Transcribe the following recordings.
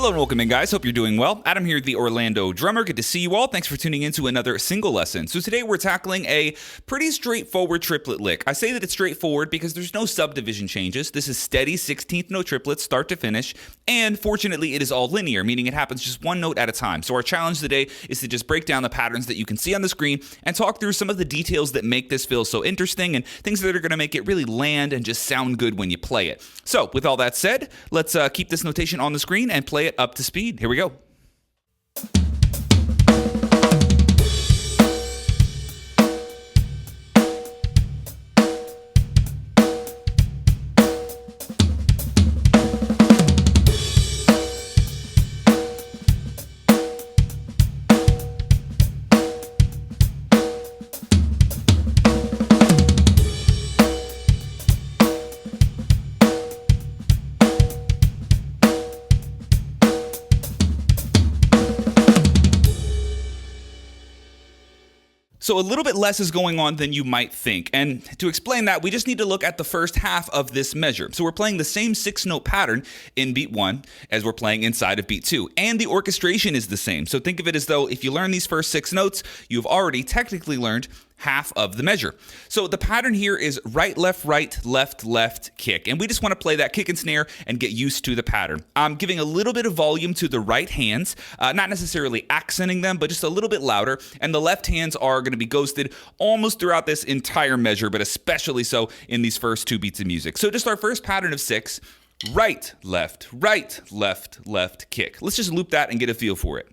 Hello and welcome in, guys. Hope you're doing well. Adam here, the OrlandoDrummer. Good to see you all. Thanks for tuning in to another single lesson. So today we're tackling a pretty straightforward triplet lick. I say that it's straightforward because there's no subdivision changes. This is steady 16th note triplets, start to finish, and fortunately it is all linear, meaning it happens just one note at a time. So our challenge today is to just break down the patterns that you can see on the screen and talk through some of the details that make this feel so interesting and things that are going to make it really land and just sound good when you play it. So with all that said, let's keep this notation on the screen and play it up to speed. Here we go. So a little bit less is going on than you might think. And to explain that, we just need to look at the first half of this measure. So we're playing the same 6-note pattern in beat 1 as we're playing inside of beat 2. And the orchestration is the same. So think of it as though if you learn these first 6 notes, you've already technically learned half of the measure. So the pattern here is right, left, kick. And we just want to play that kick and snare and get used to the pattern. I'm giving a little bit of volume to the right hands, not necessarily accenting them, but just a little bit louder. And the left hands are going to be ghosted almost throughout this entire measure, but especially so in these first 2 beats of music. So just our first pattern of 6, right, left, kick. Let's just loop that and get a feel for it.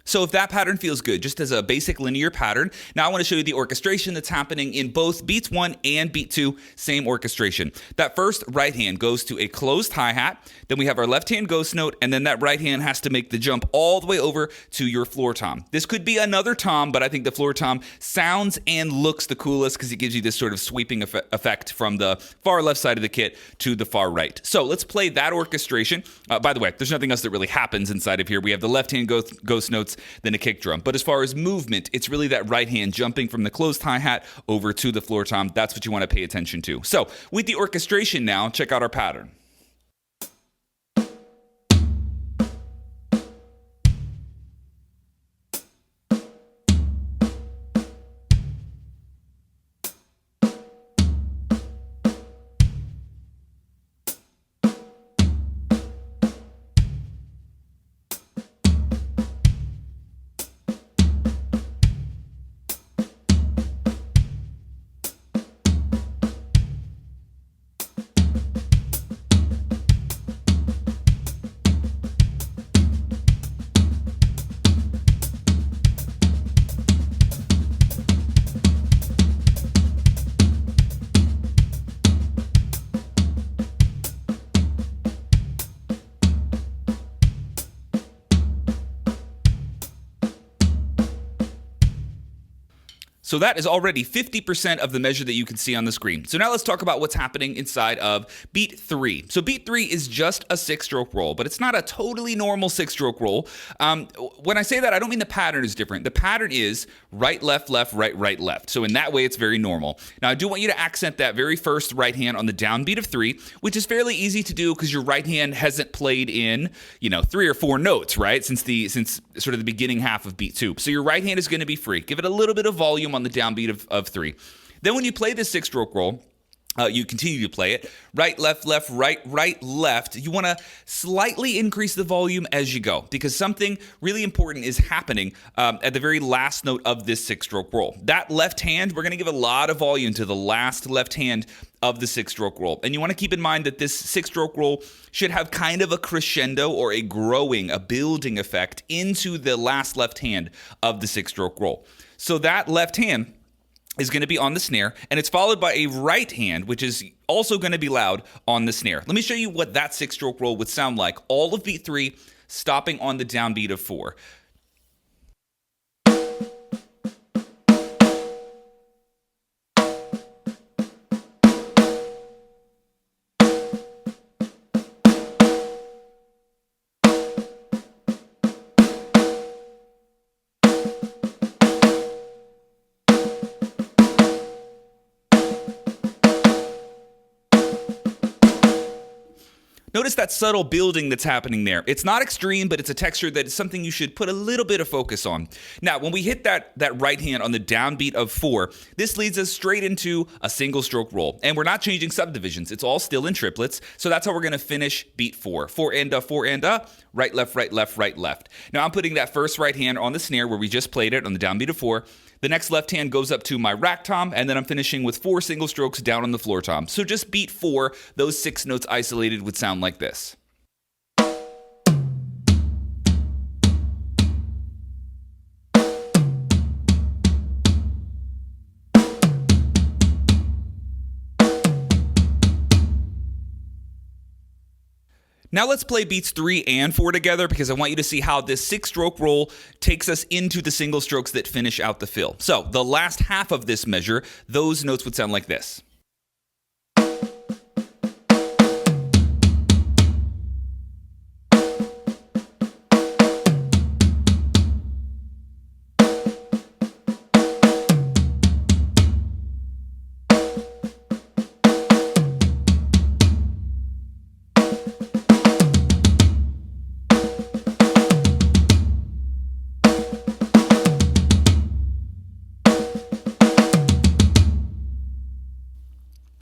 So if that pattern feels good, just as a basic linear pattern, now I want to show you the orchestration that's happening in both beats 1 and beat 2, same orchestration. That first right hand goes to a closed hi-hat, then we have our left hand ghost note, and then that right hand has to make the jump all the way over to your floor tom. This could be another tom, but I think the floor tom sounds and looks the coolest because it gives you this sort of sweeping effect from the far left side of the kit to the far right. So let's play that orchestration. By the way, there's nothing else that really happens inside of here. We have the left hand ghost notes, then a kick drum. But as far as movement, it's really that right hand jumping from the closed hi-hat over to the floor tom. That's what you want to pay attention to. So with the orchestration now, check out our pattern. So that is already 50% of the measure that you can see on the screen. So now let's talk about what's happening inside of beat 3. So beat 3 is just a 6-stroke roll, but it's not a totally normal 6-stroke roll. When I say that, I don't mean the pattern is different. The pattern is right, left, right, left. So in that way, it's very normal. Now, I do want you to accent that very first right hand on the downbeat of 3, which is fairly easy to do because your right hand hasn't played in, 3 or 4 notes, right? Since sort of the beginning half of beat 2. So your right hand is going to be free. Give it a little bit of volume on the downbeat of 3. Then when you play this 6-stroke roll, You continue to play it. Right, left, left, right, right, left. You want to slightly increase the volume as you go because something really important is happening at the very last note of this 6-stroke roll. That left hand, we're going to give a lot of volume to the last left hand of the 6-stroke roll. And you want to keep in mind that this 6-stroke roll should have kind of a crescendo or a building effect into the last left hand of the 6-stroke roll. So that left hand is going to be on the snare, and it's followed by a right hand, which is also going to be loud on the snare. Let me show you what that 6-stroke roll would sound like. All of beat 3, stopping on the downbeat of 4. Notice that subtle building that's happening there. It's not extreme, but it's a texture that is something you should put a little bit of focus on. Now, when we hit that right hand on the downbeat of 4, this leads us straight into a single stroke roll. And we're not changing subdivisions. It's all still in triplets. So that's how we're going to finish beat 4. 4 and a, 4 and a, right, left, right, left, right, left. Now I'm putting that first right hand on the snare where we just played it on the downbeat of 4. The next left hand goes up to my rack tom, and then I'm finishing with 4 single strokes down on the floor tom. So just beat 4, those 6 notes isolated would sound like this. Now let's play beats 3 and 4 together because I want you to see how this 6-stroke roll takes us into the single strokes that finish out the fill. So the last half of this measure, those notes would sound like this.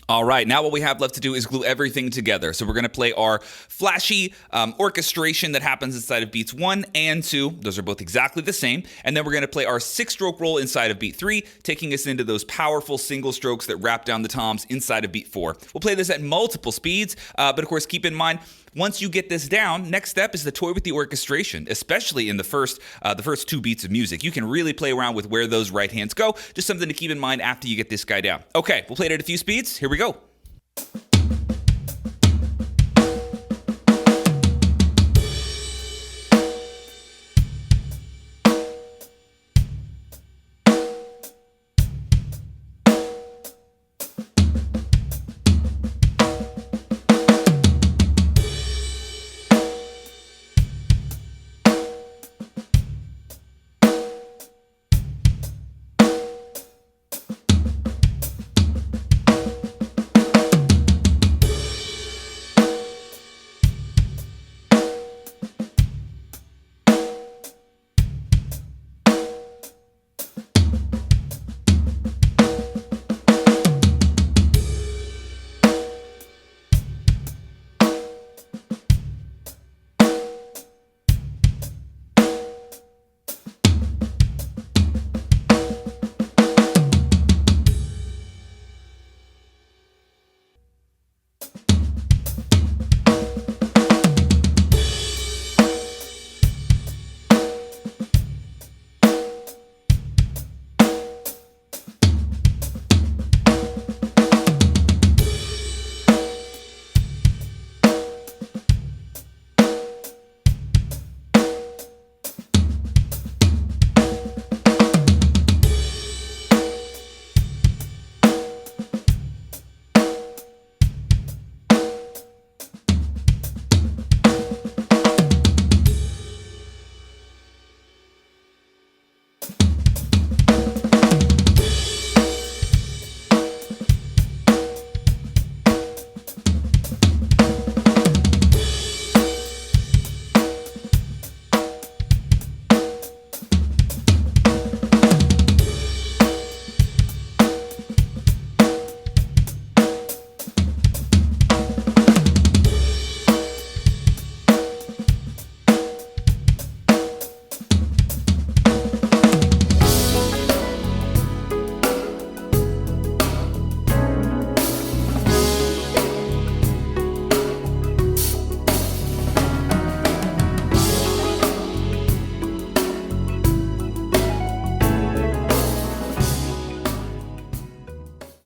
All right, now what we have left to do is glue everything together. So we're going to play our flashy orchestration that happens inside of beats 1 and 2. Those are both exactly the same. And then we're going to play our 6-stroke roll inside of beat 3, taking us into those powerful single strokes that wrap down the toms inside of beat 4. We'll play this at multiple speeds, but of course, keep in mind, once you get this down, next step is to toy with the orchestration, especially in the first 2 beats of music. You can really play around with where those right hands go. Just something to keep in mind after you get this guy down. Okay, we'll play it at a few speeds. Here we go.